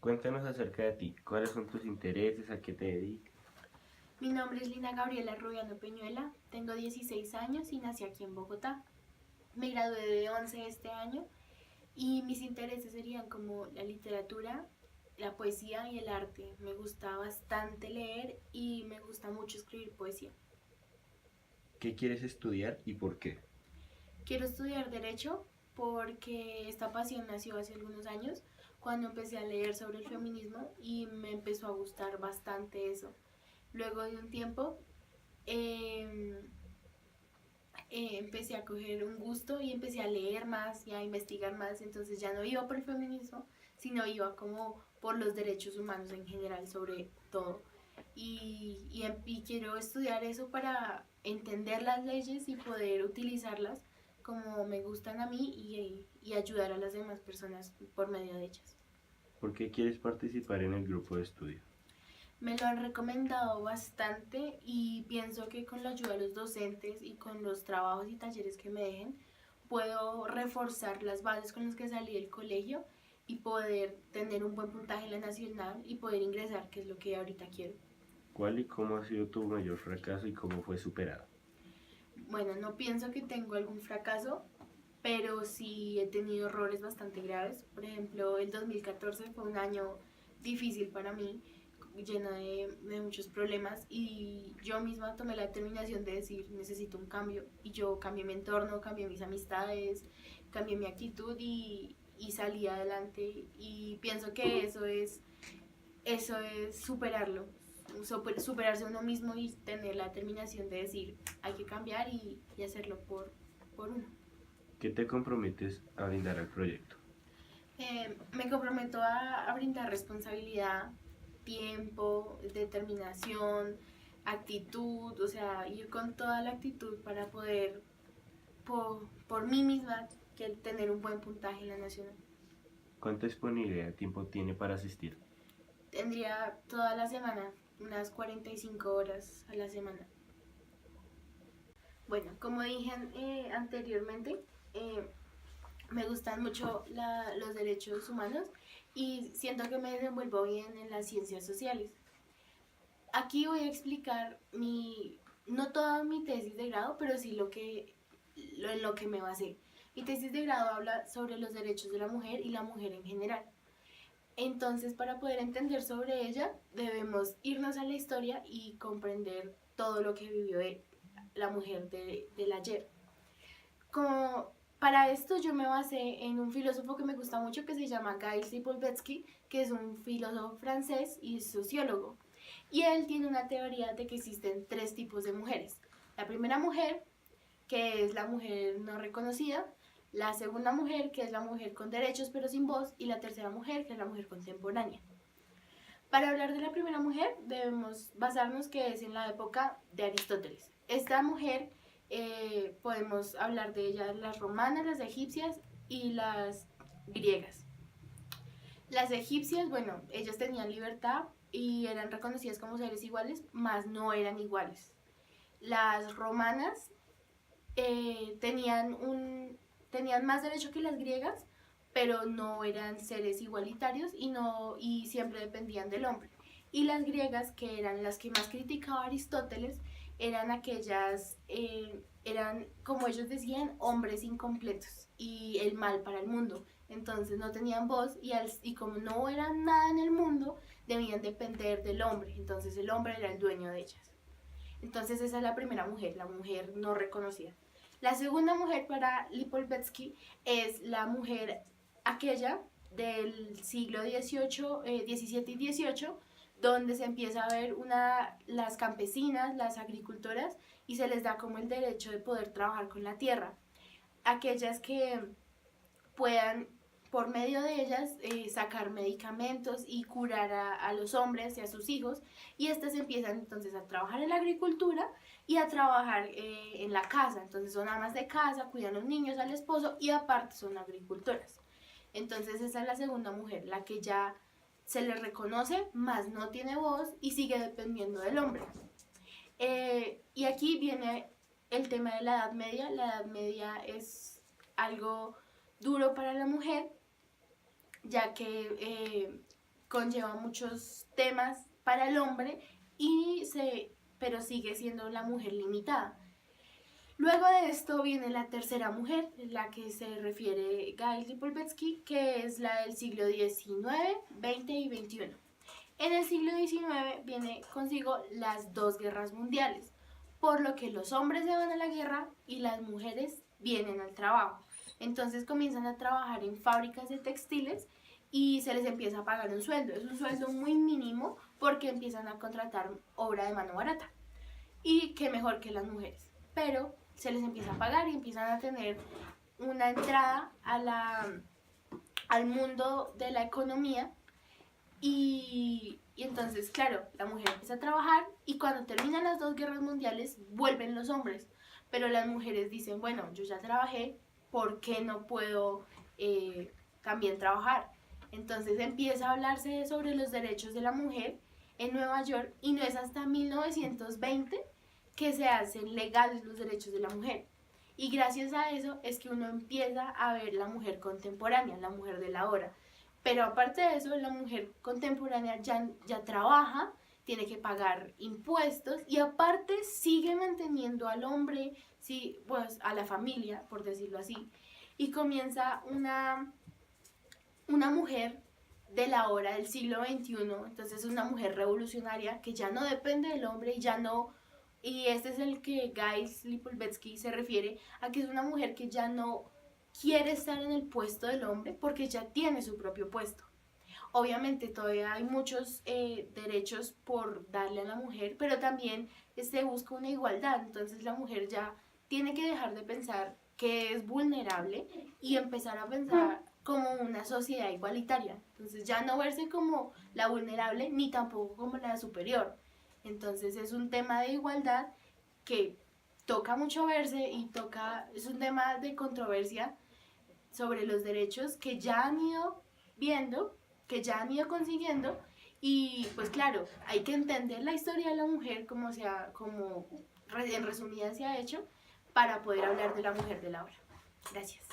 Cuéntanos acerca de ti, cuáles son tus intereses, a qué te dedicas. Mi nombre es Lina Gabriela Rubiano Peñuela, tengo 16 años y nací aquí en Bogotá. Me gradué de 11 este año y mis intereses serían como la literatura, la poesía y el arte. Me gusta bastante leer y me gusta mucho escribir poesía. ¿Qué quieres estudiar y por qué? Quiero estudiar Derecho porque esta pasión nació hace algunos años cuando empecé a leer sobre el feminismo y me empezó a gustar bastante eso. Luego de un tiempo eh, empecé a coger un gusto y empecé a leer más y a investigar más, entonces ya no iba por el feminismo, sino iba como por los derechos humanos en general sobre todo. Y quiero estudiar eso para entender las leyes y poder utilizarlas como me gustan a mí y ayudar a las demás personas por medio de ellas. ¿Por qué quieres participar en el grupo de estudio? Me lo han recomendado bastante y pienso que con la ayuda de los docentes y con los trabajos y talleres que me dejen, puedo reforzar las bases con las que salí del colegio y poder tener un buen puntaje en la nacional y poder ingresar, que es lo que ahorita quiero. ¿Cuál y cómo ha sido tu mayor fracaso y cómo fue superado? Bueno, no pienso que tengo algún fracaso, pero sí he tenido errores bastante graves. Por ejemplo, el 2014 fue un año difícil para mí, lleno de muchos problemas y yo misma tomé la determinación de decir necesito un cambio y yo cambié mi entorno, cambié mis amistades, cambié mi actitud y salí adelante y pienso que eso es superarlo, superarse a uno mismo y tener la determinación de decir hay que cambiar y hacerlo por uno. ¿Qué te comprometes a brindar al proyecto? Me comprometo a brindar responsabilidad, tiempo, determinación, actitud, o sea, ir con toda la actitud para poder, por mí misma, que tener un buen puntaje en la nacional. ¿Cuánta disponibilidad de tiempo tiene para asistir? Tendría toda la semana, unas 45 horas a la semana. Bueno, como dije anteriormente, eh, me gustan mucho los derechos humanos y siento que me desenvuelvo bien en las ciencias sociales. Aquí voy a explicar no toda mi tesis de grado, pero sí en lo que me basé. Mi tesis de grado habla sobre los derechos de la mujer y la mujer en general. Entonces, para poder entender sobre ella, debemos irnos a la historia y comprender todo lo que vivió la mujer del ayer. Como para esto yo me basé en un filósofo que me gusta mucho que se llama Gilles Lipovetsky, que es un filósofo francés y sociólogo. Y él tiene una teoría de que existen tres tipos de mujeres. La primera mujer, que es la mujer no reconocida, la segunda mujer, que es la mujer con derechos pero sin voz, y la tercera mujer, que es la mujer contemporánea. Para hablar de la primera mujer debemos basarnos que es en la época de Aristóteles. Esta mujer podemos hablar de ella las romanas, las egipcias y las griegas. Las egipcias, bueno, ellas tenían libertad y eran reconocidas como seres iguales, mas no eran iguales. Las romanas tenían más derecho que las griegas, pero no eran seres igualitarios y siempre dependían del hombre. Y las griegas, que eran las que más criticaba Aristóteles, eran aquellas, eran, como ellos decían, hombres incompletos y el mal para el mundo. Entonces no tenían voz y como no eran nada en el mundo, debían depender del hombre. Entonces el hombre era el dueño de ellas. Entonces esa es la primera mujer, la mujer no reconocida. La segunda mujer para Lipovetsky es la mujer aquella del siglo XVIII, XVII y XVIII, donde se empieza a ver las campesinas, las agricultoras, y se les da como el derecho de poder trabajar con la tierra. Aquellas que puedan, por medio de ellas, sacar medicamentos y curar a los hombres y a sus hijos, y estas empiezan entonces a trabajar en la agricultura y a trabajar en la casa. Entonces son amas de casa, cuidan a los niños, al esposo y aparte son agricultoras. Entonces esa es la segunda mujer, la que ya se le reconoce, más no tiene voz y sigue dependiendo del hombre. Y aquí viene el tema de la Edad Media. La Edad Media es algo duro para la mujer, ya que conlleva muchos temas para el hombre pero sigue siendo la mujer limitada. Luego de esto viene la tercera mujer, la que se refiere Gay Lipovetsky, que es la del siglo XIX, XX y XXI. En el siglo XIX viene consigo las dos guerras mundiales, por lo que los hombres se van a la guerra y las mujeres vienen al trabajo. Entonces comienzan a trabajar en fábricas de textiles y se les empieza a pagar un sueldo. Es un sueldo muy mínimo porque empiezan a contratar obra de mano barata. Y qué mejor que las mujeres. Pero se les empieza a pagar y empiezan a tener una entrada al mundo de la economía. Y entonces, claro, la mujer empieza a trabajar y cuando terminan las dos guerras mundiales vuelven los hombres. Pero las mujeres dicen, bueno, yo ya trabajé, ¿por qué no puedo también trabajar? Entonces empieza a hablarse sobre los derechos de la mujer en Nueva York y no es hasta 1920 que se hacen legales los derechos de la mujer. Y gracias a eso es que uno empieza a ver la mujer contemporánea, la mujer de la hora. Pero aparte de eso, la mujer contemporánea ya trabaja, tiene que pagar impuestos y aparte sigue manteniendo al hombre, sí, pues a la familia, por decirlo así. Y comienza una mujer de la hora del siglo XXI, entonces una mujer revolucionaria que ya no depende del hombre y este es el que Guy Lipovetsky se refiere a que es una mujer que ya no quiere estar en el puesto del hombre porque ya tiene su propio puesto. Obviamente todavía hay muchos derechos por darle a la mujer, pero también se busca una igualdad, entonces la mujer ya tiene que dejar de pensar que es vulnerable y empezar a pensar como una sociedad igualitaria. Entonces ya no verse como la vulnerable ni tampoco como la superior. Entonces es un tema de igualdad que toca mucho verse y es un tema de controversia sobre los derechos que ya han ido viendo, que ya han ido consiguiendo y pues claro, hay que entender la historia de la mujer como en resumida se ha hecho para poder hablar de la mujer de la hora. Gracias.